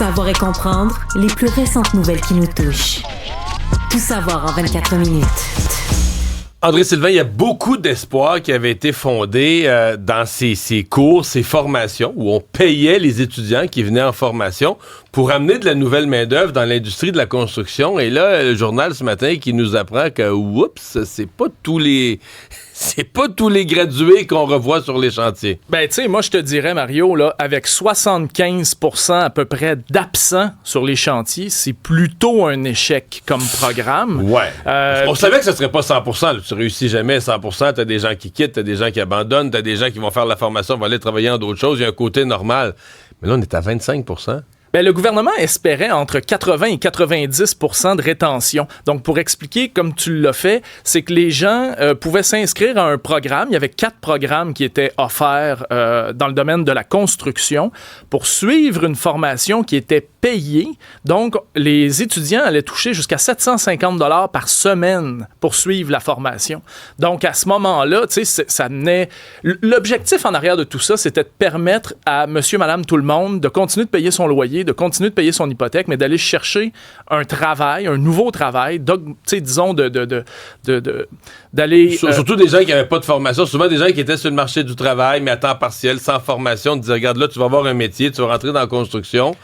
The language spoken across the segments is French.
Savoir et comprendre les plus récentes nouvelles qui nous touchent. Tout savoir en 24 minutes. André Sylvain, il y a beaucoup d'espoir qui avait été fondé dans ces cours, ces formations, où on payait les étudiants qui venaient en formation pour amener de la nouvelle main-d'œuvre dans l'industrie de la construction. Et là, le journal ce matin qui nous apprend que, oups, c'est pas tous les gradués qu'on revoit sur les chantiers. Ben, tu sais, moi, je te dirais, Mario, là, avec 75% à peu près d'absents sur les chantiers, c'est plutôt un échec comme programme. Ouais. On savait que ce serait pas 100%. Là. Tu réussis jamais 100%. T'as des gens qui quittent, t'as des gens qui abandonnent, t'as des gens qui vont faire la formation, vont aller travailler en d'autres choses. Il y a un côté normal. Mais là, on est à 25%. Ben, le gouvernement espérait entre 80 et 90% de rétention. Donc, pour expliquer, comme tu l'as fait, c'est que les gens pouvaient s'inscrire à un programme. Il y avait 4 programmes qui étaient offerts dans le domaine de la construction pour suivre une formation qui était payée. Donc, les étudiants allaient toucher jusqu'à 750 $ par semaine pour suivre la formation. Donc, à ce moment-là, tu sais, ça venait... L'objectif en arrière de tout ça, c'était de permettre à monsieur, madame, tout le monde de continuer de payer son loyer, de continuer de payer son hypothèque, mais d'aller chercher un travail, un nouveau travail, disons, d'aller... Surtout des gens qui n'avaient pas de formation, souvent des gens qui étaient sur le marché du travail, mais à temps partiel, sans formation, de dire, regarde là, tu vas avoir un métier, tu vas rentrer dans la construction.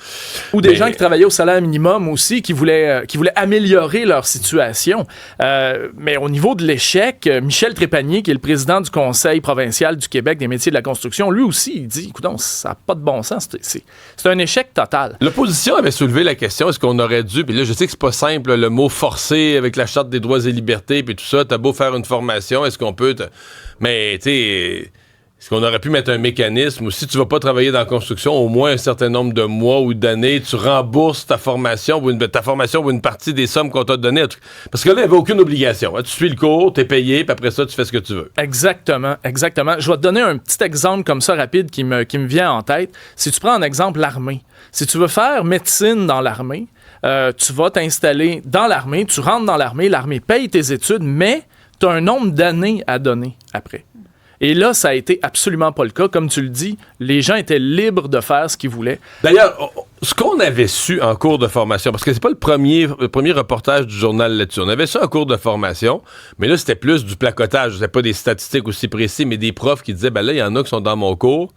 Ou des gens qui travaillaient au salaire minimum aussi, qui voulaient améliorer leur situation. Mais au niveau de l'échec, Michel Trépanier, qui est le président du Conseil provincial du Québec des métiers de la construction, lui aussi, il dit, écoute, ça n'a pas de bon sens, c'est un échec total. L'opposition avait soulevé la question, est-ce qu'on aurait dû, puis là, je sais que c'est pas simple, le mot forcé avec la Charte des droits et libertés, puis tout ça, t'as beau faire une formation, est-ce qu'on peut... Mais, tu sais... Est-ce qu'on aurait pu mettre un mécanisme où si tu vas pas travailler dans la construction au moins un certain nombre de mois ou d'années, tu rembourses ta formation ou une partie des sommes qu'on t'a données? Parce que là, il n'y avait aucune obligation. Tu suis le cours, tu es payé, puis après ça, tu fais ce que tu veux. Exactement. Je vais te donner un petit exemple comme ça rapide qui me vient en tête. Si tu prends en exemple l'armée, si tu veux faire médecine dans l'armée, tu vas t'installer dans l'armée, tu rentres dans l'armée paye tes études, mais tu as un nombre d'années à donner après. Et là, ça a été absolument pas le cas. Comme tu le dis, les gens étaient libres de faire ce qu'ils voulaient. D'ailleurs, ce qu'on avait su en cours de formation, parce que c'est pas le premier reportage du journal là-dessus, on avait su en cours de formation, mais là, c'était plus du placotage. C'était pas des statistiques aussi précises, mais des profs qui disaient, ben là, il y en a qui sont dans mon cours,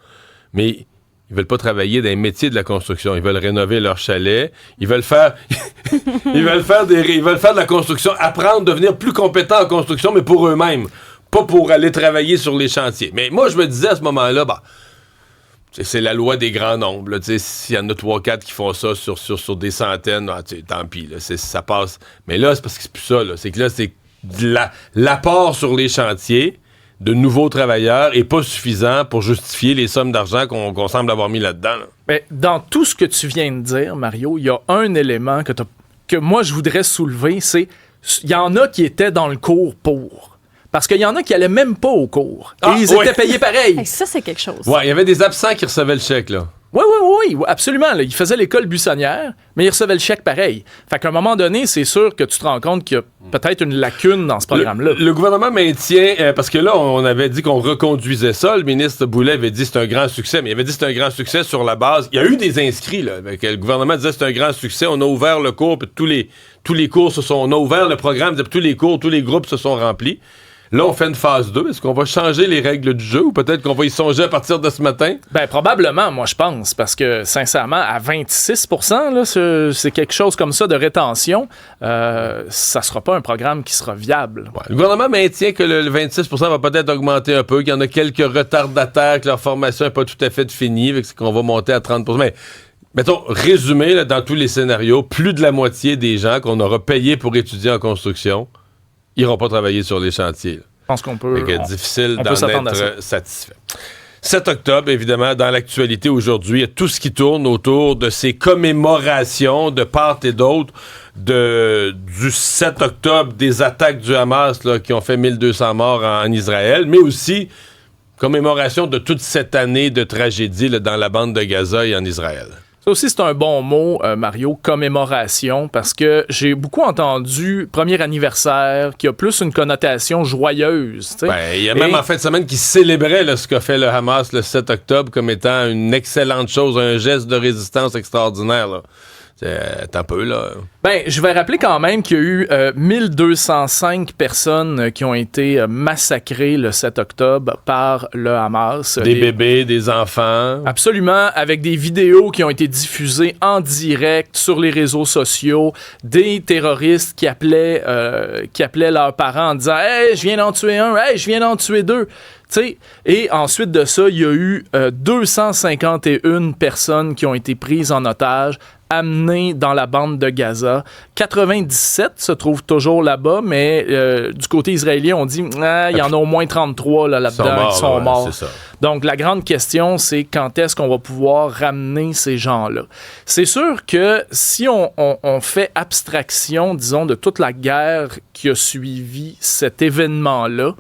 mais ils veulent pas travailler dans les métiers de la construction. Ils veulent rénover leur chalet. Ils veulent faire de la construction, apprendre, devenir plus compétents en construction, mais pour eux-mêmes. Pas pour aller travailler sur les chantiers. Mais moi, je me disais à ce moment-là, c'est la loi des grands nombres. S'il y en a 3-4 qui font ça sur des centaines, tant pis, là, ça passe. Mais là, c'est parce que c'est plus ça. Là. C'est que là, c'est l'apport sur les chantiers de nouveaux travailleurs est pas suffisant pour justifier les sommes d'argent qu'on semble avoir mis là-dedans. Là. Mais dans tout ce que tu viens de dire, Mario, il y a un élément que moi, je voudrais soulever, c'est il y en a qui étaient dans le cours pour. Parce qu'il y en a qui allaient même pas au cours. Et ils étaient payés pareil. Hey, ça, c'est quelque chose. Ouais, il y avait des absents qui recevaient le chèque, là. Oui, absolument. Là. Ils faisaient l'école buissonnière, mais ils recevaient le chèque pareil. Fait qu'à un moment donné, c'est sûr que tu te rends compte qu'il y a peut-être une lacune dans ce programme-là. Le gouvernement maintient, parce que là, on avait dit qu'on reconduisait ça. Le ministre Boulet avait dit que c'est un grand succès, mais il avait dit que c'est un grand succès sur la base. Il y a eu des inscrits, là. Le gouvernement disait que c'est un grand succès. On a ouvert le cours, puis tous les cours on a ouvert le programme, puis tous les cours, tous les groupes se sont remplis. Là, on fait une phase 2. Est-ce qu'on va changer les règles du jeu ou peut-être qu'on va y songer à partir de ce matin? Ben, probablement, moi, je pense. Parce que, sincèrement, à 26%, là, c'est quelque chose comme ça de rétention. Ça sera pas un programme qui sera viable. Ouais, le gouvernement maintient que le 26% va peut-être augmenter un peu, qu'il y en a quelques retardataires, que leur formation n'est pas tout à fait finie, fait qu'on va monter à 30%. Mais, mettons, résumé, là, dans tous les scénarios, plus de la moitié des gens qu'on aura payés pour étudier en construction n'iront pas travailler sur les chantiers. Là. Je pense qu'on peut... difficile d'en être satisfait. 7 octobre, évidemment, dans l'actualité aujourd'hui, il y a tout ce qui tourne autour de ces commémorations de part et d'autre du 7 octobre, des attaques du Hamas là, qui ont fait 1200 morts en Israël, mais aussi commémoration de toute cette année de tragédie là, dans la bande de Gaza et en Israël. Ça aussi, c'est un bon mot, Mario, commémoration, parce que j'ai beaucoup entendu premier anniversaire qui a plus une connotation joyeuse. Il y a même en fin de semaine qui célébrait là, ce qu'a fait le Hamas le 7 octobre comme étant une excellente chose, un geste de résistance extraordinaire. Là. T'as un peu, là. Je vais rappeler quand même qu'il y a eu 1205 personnes qui ont été massacrées le 7 octobre par le Hamas. Des bébés, des enfants. Absolument, avec des vidéos qui ont été diffusées en direct sur les réseaux sociaux, des terroristes qui appelaient leurs parents en disant « Hey, je viens d'en tuer un! Hey, je viens d'en tuer deux! » T'sais, et ensuite de ça, il y a eu 251 personnes qui ont été prises en otage, amenées dans la bande de Gaza. 97 se trouvent toujours là-bas, mais du côté israélien, on dit il y en a au moins 33 là-dedans qui sont morts. C'est ça. Donc, la grande question, c'est quand est-ce qu'on va pouvoir ramener ces gens-là? C'est sûr que si on fait abstraction, disons, de toute la guerre qui a suivi cet événement-là,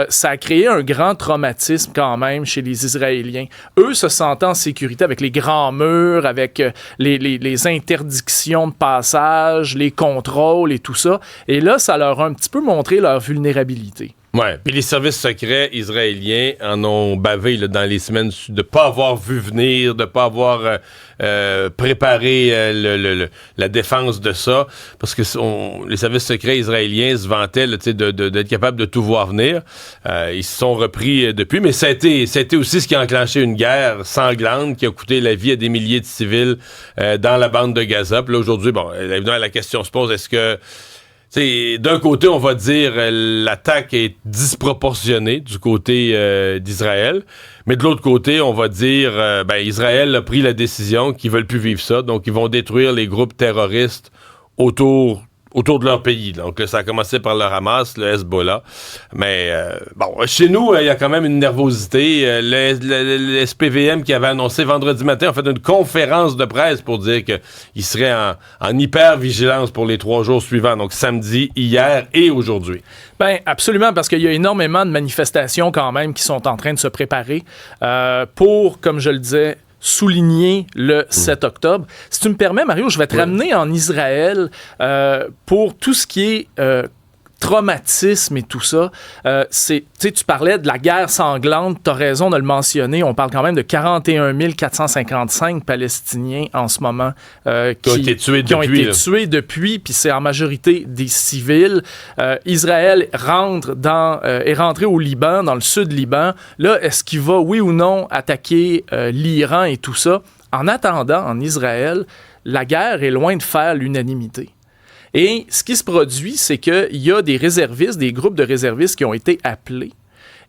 ça a créé un grand traumatisme quand même chez les Israéliens. Eux se sentant en sécurité avec les grands murs, avec les interdictions de passage, les contrôles et tout ça. Et là, ça leur a un petit peu montré leur vulnérabilité. Ouais, puis les services secrets israéliens en ont bavé là, dans les semaines de ne pas avoir vu venir, de ne pas avoir préparé la défense de ça, parce que les services secrets israéliens se vantaient là, d'être capables de tout voir venir. Ils se sont repris depuis, mais ça a été aussi ce qui a enclenché une guerre sanglante qui a coûté la vie à des milliers de civils dans la bande de Gaza. Puis là, aujourd'hui, évidemment, la question se pose, est-ce que d'un côté, on va dire l'attaque est disproportionnée du côté d'Israël, mais de l'autre côté, on va dire Israël a pris la décision qu'ils veulent plus vivre ça, donc ils vont détruire les groupes terroristes autour de leur pays. Donc, ça a commencé par le Hamas, le Hezbollah. Mais, chez nous, il y a quand même une nervosité. Le SPVM qui avait annoncé vendredi matin, a fait une conférence de presse pour dire qu'il serait en hyper-vigilance pour les 3 jours suivants. Donc, samedi, hier et aujourd'hui. Absolument, parce qu'il y a énormément de manifestations quand même qui sont en train de se préparer pour, comme je le disais, souligner le 7 octobre. Si tu me permets, Mario, je vais te ramener en Israël pour tout ce qui est traumatisme et tout ça. Tu parlais de la guerre sanglante, tu as raison de le mentionner. On parle quand même de 41 455 Palestiniens en ce moment qui ont été tués depuis, puis c'est en majorité des civils. Israël est rentré au Liban, dans le sud Liban. Là, est-ce qu'il va, oui ou non, attaquer l'Iran et tout ça? En attendant, en Israël, la guerre est loin de faire l'unanimité. Et ce qui se produit, c'est qu'il y a des réservistes, des groupes de réservistes qui ont été appelés.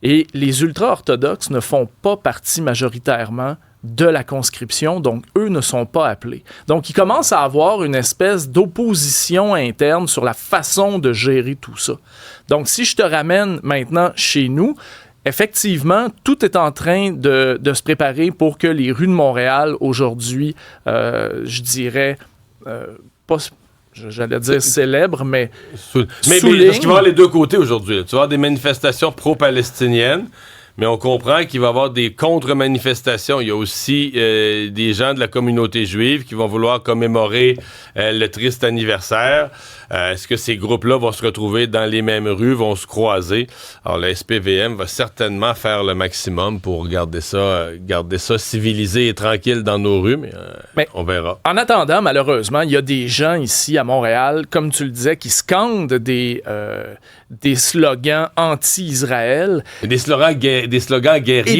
Et les ultra-orthodoxes ne font pas partie majoritairement de la conscription, donc eux ne sont pas appelés. Donc, il commence à avoir une espèce d'opposition interne sur la façon de gérer tout ça. Donc, si je te ramène maintenant chez nous, effectivement, tout est en train de se préparer pour que les rues de Montréal, aujourd'hui, je dirais, j'allais dire célèbre, mais parce qu'il va y avoir les deux côtés aujourd'hui. Là. Tu vas avoir des manifestations pro-palestiniennes, mais on comprend qu'il va y avoir des contre-manifestations. Il y a aussi des gens de la communauté juive qui vont vouloir commémorer le triste anniversaire. Est-ce que ces groupes-là vont se retrouver dans les mêmes rues, vont se croiser? Alors, le SPVM va certainement faire le maximum pour garder ça civilisé et tranquille dans nos rues, mais on verra. En attendant, malheureusement, il y a des gens ici à Montréal, comme tu le disais, qui scandent des slogans anti-Israël. Des slogans guerriers,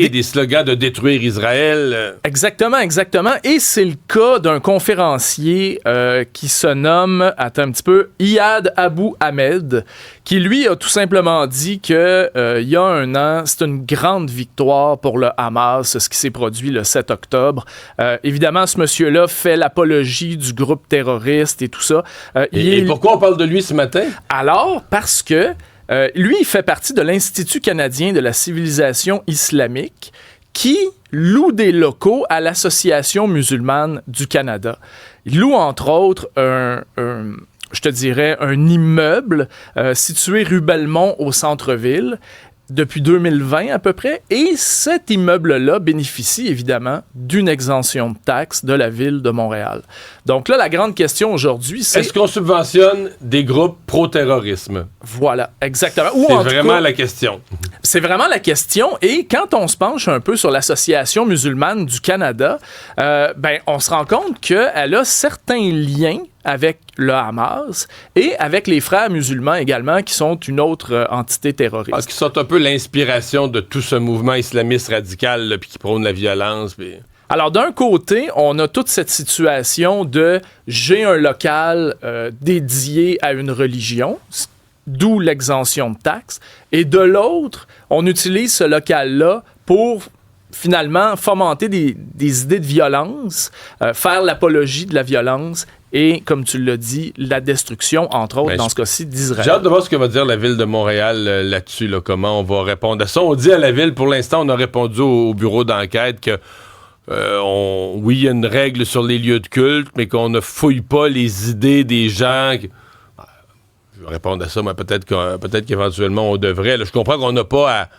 des slogans de détruire Israël. Exactement. Et c'est le cas d'un conférencier qui se nomme, attends un petit peu, Iyad Abu Ahmed, qui lui a tout simplement dit que il y a un an, c'est une grande victoire pour le Hamas, ce qui s'est produit le 7 octobre. Évidemment, ce monsieur-là fait l'apologie du groupe terroriste et tout ça. Et pourquoi on parle de lui ce matin? Alors, parce que lui, il fait partie de l'Institut canadien de la civilisation islamique qui loue des locaux à l'Association musulmane du Canada. Il loue, entre autres, je te dirais, un immeuble situé rue Belmont au centre-ville. depuis 2020 à peu près, et cet immeuble-là bénéficie évidemment d'une exemption de taxes de la Ville de Montréal. Donc là, la grande question aujourd'hui, c'est... Est-ce qu'on subventionne des groupes pro-terrorisme? Voilà, exactement. C'est vraiment la question. C'est vraiment la question, et quand on se penche un peu sur l'Association musulmane du Canada, on se rend compte qu'elle a certains liens avec le Hamas et avec les frères musulmans également, qui sont une autre entité terroriste. Qui sont un peu l'inspiration de tout ce mouvement islamiste radical là, puis qui prône la violence. Puis... Alors, d'un côté, on a toute cette situation de « j'ai un local dédié à une religion », d'où l'exemption de taxes, et de l'autre, on utilise ce local-là pour finalement fomenter des idées de violence, faire l'apologie de la violence et, comme tu l'as dit, la destruction, entre autres, dans ce cas-ci, d'Israël. J'ai hâte de voir ce que va dire la Ville de Montréal là-dessus, là, comment on va répondre à ça. On dit à la Ville, pour l'instant, on a répondu au bureau d'enquête que oui, il y a une règle sur les lieux de culte, mais qu'on ne fouille pas les idées des gens. Je vais répondre à ça, mais peut-être qu'éventuellement on devrait. Là, je comprends qu'on n'a pas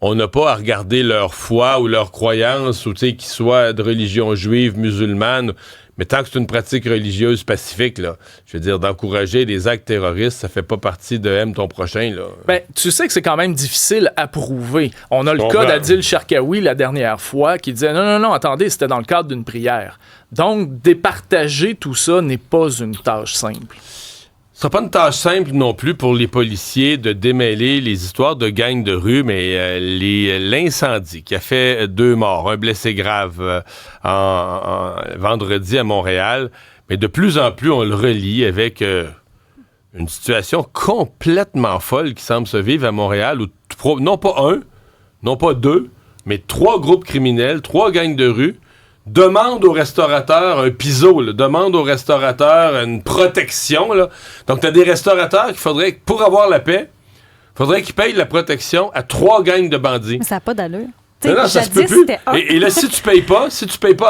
à regarder leur foi ou leur croyance, ou qu'ils soient de religion juive, musulmane, mais tant que c'est une pratique religieuse pacifique, là, je veux dire, d'encourager des actes terroristes, ça fait pas partie de aime ton prochain, là. Ben, tu sais que c'est quand même difficile à prouver. On a le cas d'Adil Sharkawi la dernière fois qui disait non, attendez, c'était dans le cadre d'une prière. Donc, départager tout ça n'est pas une tâche simple. Ce sera pas une tâche simple non plus pour les policiers de démêler les histoires de gangs de rue, mais l'incendie qui a fait 2 morts, un blessé grave en vendredi à Montréal, mais de plus en plus on le relie avec une situation complètement folle qui semble se vivre à Montréal, où non pas 1, non pas 2, mais 3 groupes criminels, 3 gangs de rue demande aux restaurateurs un piso, là, demande aux restaurateurs une protection. Là. Donc, tu as des restaurateurs qu'il faudrait, pour avoir la paix, faudrait qu'ils payent la protection à 3 gangs de bandits. Mais ça n'a pas d'allure. Non, ça se peut plus. Et là, si tu payes pas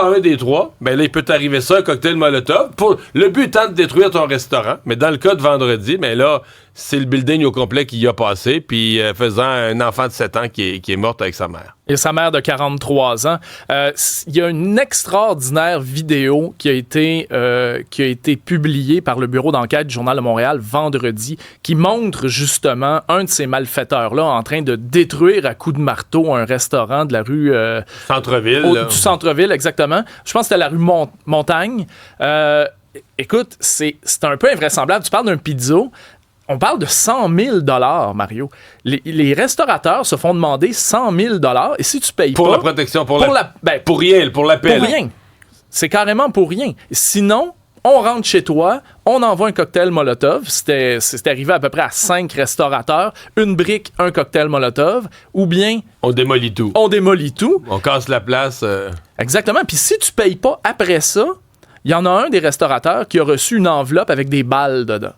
à un des 3, ben là, il peut t'arriver ça, un cocktail Molotov. Le but étant de détruire ton restaurant. Mais dans le cas de vendredi, ben là, c'est le building au complet qui y a passé, puis faisant un enfant de 7 ans qui est morte avec sa mère. Et sa mère de 43 ans. Il y a une extraordinaire vidéo qui a été publiée par le bureau d'enquête du Journal de Montréal vendredi, qui montre justement un de ces malfaiteurs-là en train de détruire à coups de marteau un restaurant de la rue... Centre-ville. Du centre-ville, exactement. Je pense que c'était la rue Montagne. Écoute, c'est un peu invraisemblable. Tu parles d'un pizzo. On parle de 100 000 $, Mario. Les restaurateurs se font demander 100 000 $, et si tu payes pour pas... la protection, pour rien, pour l'appel. Pour rien. C'est carrément pour rien. Sinon, on rentre chez toi, on envoie un cocktail Molotov. C'est arrivé à peu près à 5 restaurateurs. Une brique, un cocktail Molotov. Ou bien... On démolit tout. On casse la place. Exactement. Puis si tu payes pas après ça, il y en a un des restaurateurs qui a reçu une enveloppe avec des balles dedans.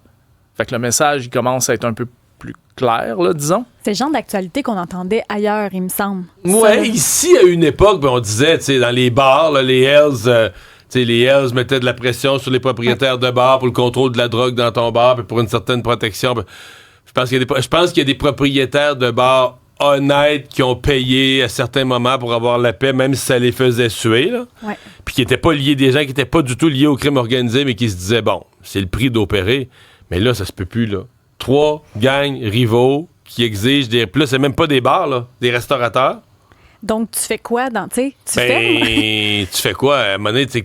Fait que le message, il commence à être un peu plus clair, là, disons. C'est le genre d'actualité qu'on entendait ailleurs, il me semble. Ouais, ici, à une époque, on disait, tu sais, dans les bars, là, les Hells mettaient de la pression sur les propriétaires de bars pour le contrôle de la drogue dans ton bar, puis pour une certaine protection. Je pense qu'il y a des propriétaires de bars honnêtes qui ont payé à certains moments pour avoir la paix, même si ça les faisait suer, là. Ouais. Puis qui n'étaient pas liés, des gens qui n'étaient pas du tout liés au crime organisé, mais qui se disaient, bon, c'est le prix d'opérer. Mais là, ça se peut plus, là. 3 gangs rivaux qui exigent des... Puis là, c'est même pas des bars, là. Des restaurateurs. Donc, tu fais quoi dans... Tu fais quoi? À un moment donné, tu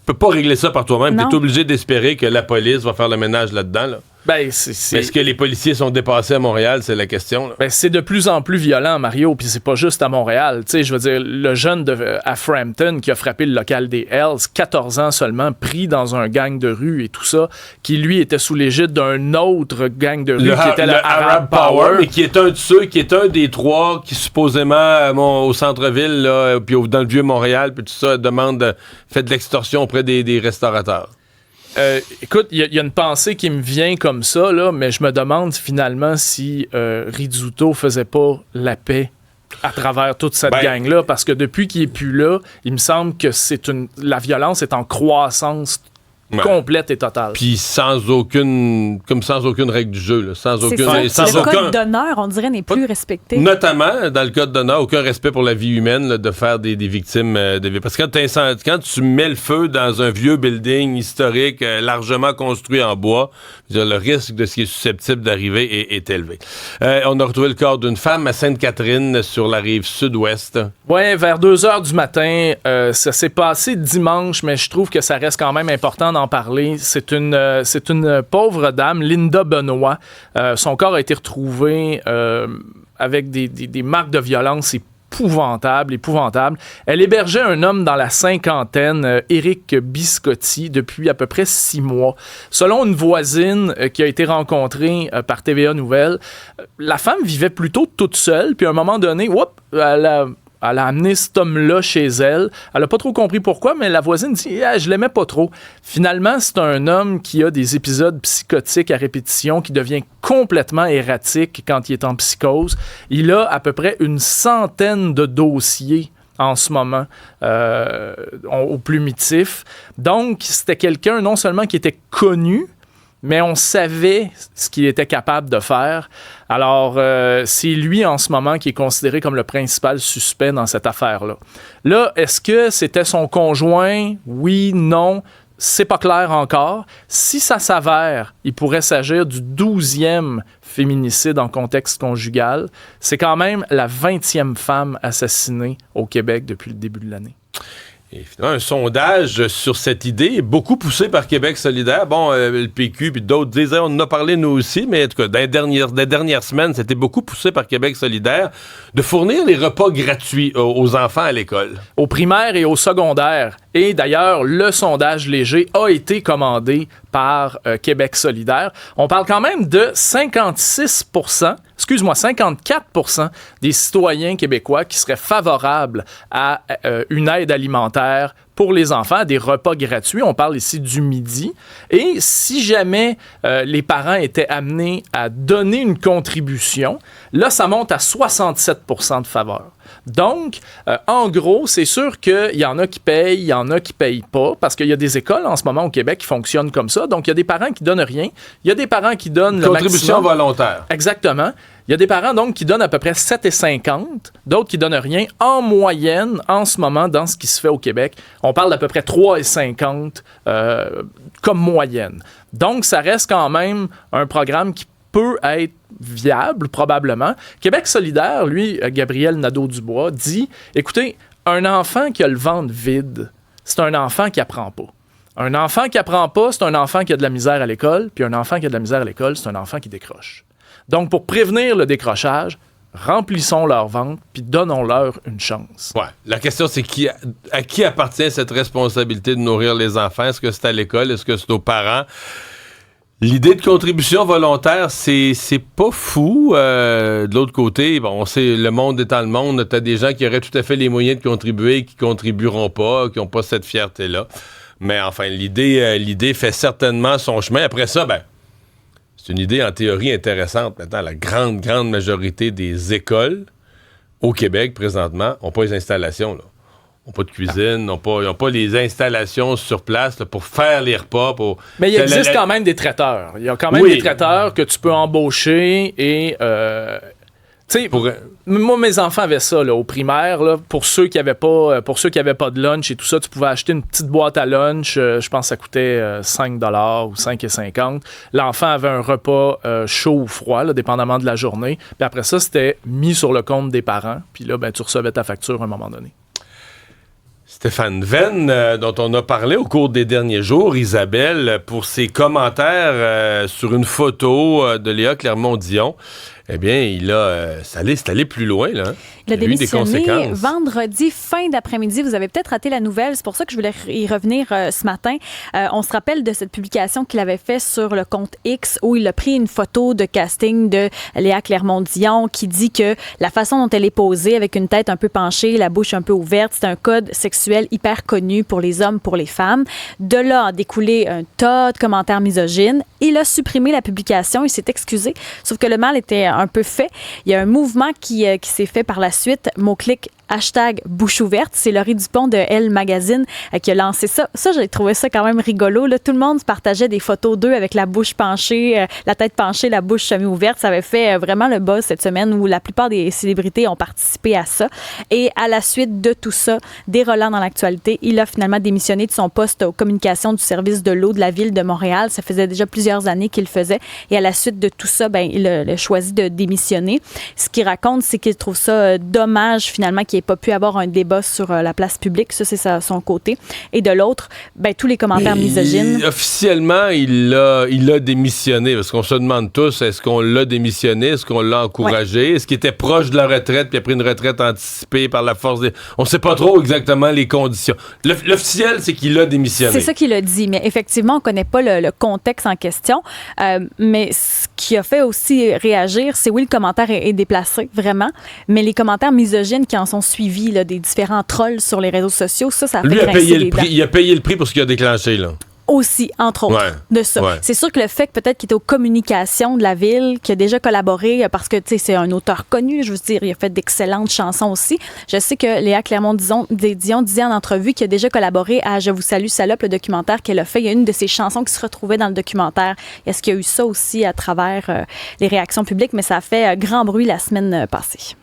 peux pas régler ça par toi-même. Tu es obligé d'espérer que la police va faire le ménage là-dedans, là. Est-ce que les policiers sont dépassés à Montréal? C'est la question. Là. C'est de plus en plus violent, Mario, puis c'est pas juste à Montréal. Tu sais, je veux dire, le jeune à Frampton qui a frappé le local des Hells, 14 ans seulement, pris dans un gang de rue et tout ça, qui lui était sous l'égide d'un autre gang de rue qui était le Arab Power. Mais qui est un de ceux, qui est un des 3 qui supposément au centre-ville, là, puis dans le vieux Montréal, puis tout ça, fait de l'extorsion auprès des restaurateurs. Écoute, il y a une pensée qui me vient comme ça, là, mais je me demande finalement si Rizzuto faisait pas la paix à travers toute cette gang-là, parce que depuis qu'il est plus là, il me semble que la violence est en croissance complète et totale. Puis sans aucune règle du jeu. Là. Sans aucun. Le code d'honneur, on dirait, n'est plus respecté. Notamment, dans le code d'honneur, aucun respect pour la vie humaine là, de faire des victimes de vie. Parce que quand tu mets le feu dans un vieux building historique largement construit en bois, le risque de ce qui est susceptible d'arriver est élevé. On a retrouvé le corps d'une femme à Sainte-Catherine sur la rive sud-ouest. Oui, vers 2h du matin. Ça s'est passé dimanche, mais je trouve que ça reste quand même important d'en parler. C'est une pauvre dame, Linda Benoît. Son corps a été retrouvé avec des marques de violence épouvantable. Elle hébergeait un homme dans la cinquantaine, Éric Biscotti, depuis à peu près 6 mois. Selon une voisine qui a été rencontrée par TVA Nouvelles, la femme vivait plutôt toute seule, puis à un moment donné, elle a amené cet homme-là chez elle. Elle n'a pas trop compris pourquoi, mais la voisine dit « je l'aimais pas trop ». Finalement, c'est un homme qui a des épisodes psychotiques à répétition, qui devient complètement erratique quand il est en psychose. Il a à peu près une centaine de dossiers en ce moment au plumitif. Donc, c'était quelqu'un non seulement qui était connu, mais on savait ce qu'il était capable de faire. Alors, c'est lui, en ce moment, qui est considéré comme le principal suspect dans cette affaire-là. Là, est-ce que c'était son conjoint? Oui, non. C'est pas clair encore. Si ça s'avère, il pourrait s'agir du 12e féminicide en contexte conjugal. C'est quand même la 20e femme assassinée au Québec depuis le début de l'année. Et finalement, un sondage sur cette idée, beaucoup poussé par Québec solidaire. Bon, le PQ puis d'autres disaient, on en a parlé nous aussi, mais en tout cas, dans les dernières semaines, c'était beaucoup poussé par Québec solidaire de fournir les repas gratuits aux enfants à l'école. Au primaire et au secondaire. Et d'ailleurs, le sondage léger a été commandé par Québec solidaire. On parle quand même de 54% des citoyens québécois qui seraient favorables à une aide alimentaire pour les enfants, à des repas gratuits. On parle ici du midi. Et si jamais les parents étaient amenés à donner une contribution, là, ça monte à 67% de faveur. Donc, en gros, c'est sûr qu'il y en a qui payent, il y en a qui payent pas, parce qu'il y a des écoles en ce moment au Québec qui fonctionnent comme ça. Donc, il y a des parents qui donnent rien, il y a des parents qui donnent le maximum. Contribution volontaire. Exactement. Il y a des parents, donc, qui donnent à peu près 7,50, d'autres qui donnent rien. En moyenne, en ce moment, dans ce qui se fait au Québec, on parle d'à peu près 3,50 comme moyenne. Donc, ça reste quand même un programme qui peut être viable, probablement. Québec solidaire, lui, Gabriel Nadeau-Dubois, dit, écoutez, un enfant qui a le ventre vide, c'est un enfant qui apprend pas. Un enfant qui apprend pas, c'est un enfant qui a de la misère à l'école, puis un enfant qui a de la misère à l'école, c'est un enfant qui décroche. Donc, pour prévenir le décrochage, remplissons leur ventre, puis donnons-leur une chance. Ouais. La question, c'est à qui appartient cette responsabilité de nourrir les enfants? Est-ce que c'est à l'école? Est-ce que c'est aux parents? L'idée de contribution volontaire, c'est pas fou. De l'autre côté, bon, on sait, le monde étant le monde, t'as des gens qui auraient tout à fait les moyens de contribuer, qui contribueront pas, qui n'ont pas cette fierté-là. Mais enfin, l'idée fait certainement son chemin. Après ça, c'est une idée en théorie intéressante. Maintenant, la grande majorité des écoles au Québec, présentement, n'ont pas les installations, là. Ils n'ont pas de cuisine, ils n'ont pas les installations sur place là, pour faire les repas. Mais il existe quand même des traiteurs. Il y a quand même des traiteurs que tu peux embaucher et... Moi, mes enfants avaient ça là, au primaire. Là, pour ceux qui n'avaient pas de lunch et tout ça, tu pouvais acheter une petite boîte à lunch. Je pense que ça coûtait 5$ ou 5,50$. L'enfant avait un repas chaud ou froid, là, dépendamment de la journée. Puis après ça, c'était mis sur le compte des parents. Puis là, tu recevais ta facture à un moment donné. Stéphane Venn, dont on a parlé au cours des derniers jours, Isabelle, pour ses commentaires sur une photo de Léa Clermont-Dion, eh bien, c'est allé plus loin, là. Hein? Il a démissionné eu des conséquences. Vendredi, fin d'après-midi. Vous avez peut-être raté la nouvelle. C'est pour ça que je voulais y revenir ce matin. On se rappelle de cette publication qu'il avait faite sur le compte X où il a pris une photo de casting de Léa Clermont-Dion qui dit que la façon dont elle est posée, avec une tête un peu penchée, la bouche un peu ouverte, c'est un code sexuel hyper connu pour les hommes, pour les femmes. De là a découlé un tas de commentaires misogynes. Il a supprimé la publication. Il s'est excusé. Sauf que le mal était un peu fait. Il y a un mouvement qui s'est fait par la suite, mot-clic #bouche ouverte. C'est Laurie Dupont de Elle Magazine qui a lancé ça. Ça, j'ai trouvé ça quand même rigolo. Là, tout le monde partageait des photos d'eux avec la bouche penchée, la tête penchée, la bouche semi-ouverte. Ça avait fait vraiment le buzz cette semaine où la plupart des célébrités ont participé à ça. Et à la suite de tout ça, déroulant dans l'actualité, il a finalement démissionné de son poste aux communications du service de l'eau de la Ville de Montréal. Ça faisait déjà plusieurs années qu'il le faisait. Et à la suite de tout ça, il a choisi de démissionner. Ce qu'il raconte, c'est qu'il trouve ça dommage, finalement, qu'il n'ait pas pu avoir un débat sur la place publique. Ça, c'est son côté. Et de l'autre, tous les commentaires misogynes. Officiellement, il a démissionné. Parce qu'on se demande tous, est-ce qu'on l'a démissionné? Est-ce qu'on l'a encouragé? Ouais. Est-ce qu'il était proche de la retraite puis a pris une retraite anticipée par la force des... On ne sait pas trop exactement les conditions. L'officiel, c'est qu'il a démissionné. C'est ça qu'il a dit. Mais effectivement, on ne connaît pas le contexte en question. Mais ce qui a fait aussi réagir, c'est oui, le commentaire est déplacé, vraiment. Mais les commentaires misogynes qui en sont suivis, là, des différents trolls sur les réseaux sociaux, ça a fait grincer les dents. Il a payé le prix pour ce qu'il a déclenché, là. Aussi, entre autres, de ça. Ouais. C'est sûr que le fait que peut-être qu'il était aux communications de la Ville, qu'il a déjà collaboré, parce que, tu sais, c'est un auteur connu, je veux dire, il a fait d'excellentes chansons aussi. Je sais que Léa Clermont-Dion disait en entrevue qu'il a déjà collaboré à Je vous salue, salope, le documentaire qu'elle a fait. Il y a une de ses chansons qui se retrouvait dans le documentaire. Est-ce qu'il y a eu ça aussi à travers les réactions publiques? Mais ça a fait grand bruit la semaine passée.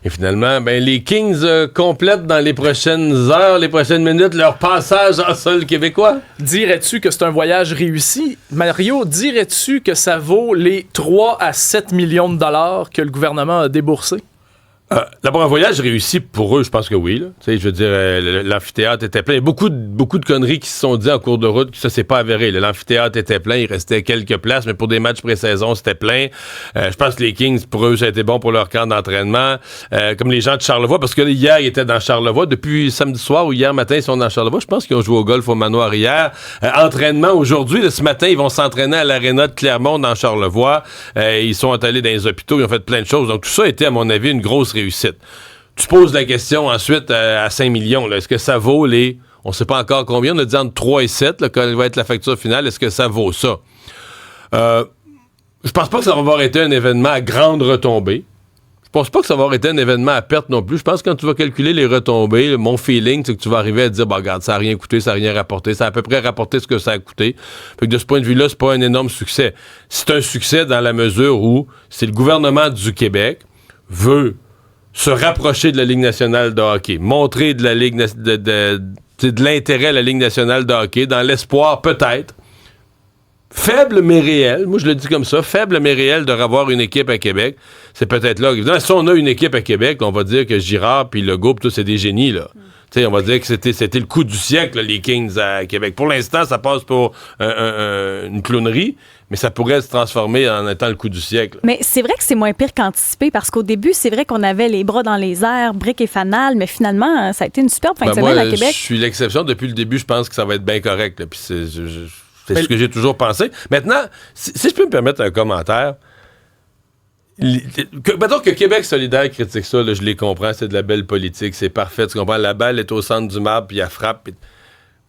Et finalement, les Kings complètent dans les prochaines heures, les prochaines minutes, leur passage en sol québécois. Dirais-tu que c'est un voyage réussi? Mario, dirais-tu que ça vaut les 3 à 7 millions de dollars que le gouvernement a déboursés? D'abord, un voyage réussi pour eux, je pense que oui. Là. Je veux dire, l'amphithéâtre était plein. Il y a beaucoup de conneries qui se sont dites en cours de route que ça s'est pas avéré. L'amphithéâtre était plein, il restait quelques places, mais pour des matchs pré-saison, c'était plein. Je pense que les Kings, pour eux, ça a été bon pour leur camp d'entraînement. Comme les gens de Charlevoix, parce que hier, ils étaient dans Charlevoix. Depuis samedi soir ou hier matin, ils sont dans Charlevoix. Je pense qu'ils ont joué au golf au manoir hier. Entraînement aujourd'hui. Ce matin, ils vont s'entraîner à l'aréna de Clermont dans Charlevoix. Ils sont allés dans les hôpitaux, ils ont fait plein de choses. Donc tout ça a été, à mon avis, une grosse réussite. Tu poses la question ensuite à 5 millions. Là. Est-ce que ça vaut les... On ne sait pas encore combien. On a dit entre 3 et 7, là, quand va être la facture finale. Est-ce que ça vaut ça? Je pense pas que ça va avoir été un événement à grande retombée. Je pense pas que ça va avoir été un événement à perte non plus. Je pense que quand tu vas calculer les retombées, mon feeling, c'est que tu vas arriver à dire, regarde, ça n'a rien coûté, ça n'a rien rapporté. Ça a à peu près rapporté ce que ça a coûté. Fait que de ce point de vue-là, c'est pas un énorme succès. C'est un succès dans la mesure où c'est le gouvernement du Québec veut se rapprocher de la Ligue nationale de hockey, montrer de la Ligue de l'intérêt à la Ligue nationale de hockey, dans l'espoir peut-être, faible mais réel, moi je le dis comme ça, faible mais réel de revoir une équipe à Québec. C'est peut-être là. Évidemment, si on a une équipe à Québec, on va dire que Girard puis Legault, tout c'est des génies, là. On va dire que c'était le coup du siècle, là, les Kings à Québec. Pour l'instant, ça passe pour une clownerie, mais ça pourrait se transformer en étant le coup du siècle. Mais c'est vrai que c'est moins pire qu'anticipé, parce qu'au début, c'est vrai qu'on avait les bras dans les airs, briques et fanal, mais finalement, ça a été une superbe fin de semaine à Québec. Je suis l'exception. Depuis le début, je pense que ça va être bien correct. Là. Puis c'est ce que j'ai toujours pensé. Maintenant, si je peux me permettre un commentaire... Mettons que Québec solidaire critique ça, là, je les comprends, c'est de la belle politique, c'est parfait, tu comprends, la balle est au centre du marbre, puis elle frappe.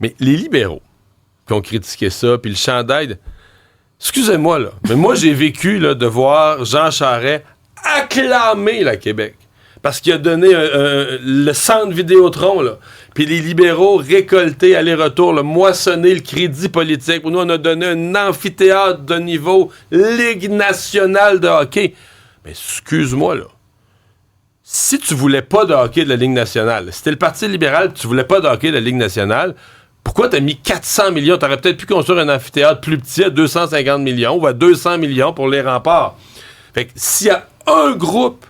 Mais les libéraux qui ont critiqué ça, puis le chandail, excusez-moi, là, mais moi j'ai vécu là, de voir Jean Charest acclamer la Québec, parce qu'il a donné le centre Vidéotron, là, puis les libéraux récoltés aller-retour, là, moissonner le crédit politique. Pour nous, on a donné un amphithéâtre de niveau Ligue nationale de hockey. Mais excuse-moi, là. Si tu voulais pas de hockey de la Ligue nationale, si t'es le Parti libéral, tu voulais pas de hockey de la Ligue nationale, pourquoi t'as mis 400 millions? T'aurais peut-être pu construire un amphithéâtre plus petit à 250 millions ou à 200 millions pour les remparts. Fait que s'il y a un groupe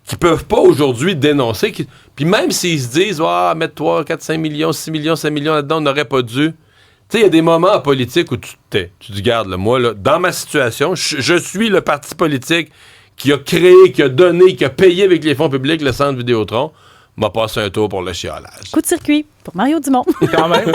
qui peuvent pas aujourd'hui dénoncer, puis même s'ils se disent, mettre 3, 4, 5 millions, 6 millions, 5 millions là-dedans, on n'aurait pas dû. Tu sais, il y a des moments en politique où tu te tais. Tu dis, garde, là, moi, là, dans ma situation, je suis le parti politique qui a créé, qui a donné, qui a payé avec les fonds publics le centre Vidéotron, m'a passé un tour pour le chiolage. Coup de circuit pour Mario Dumont. Quand même.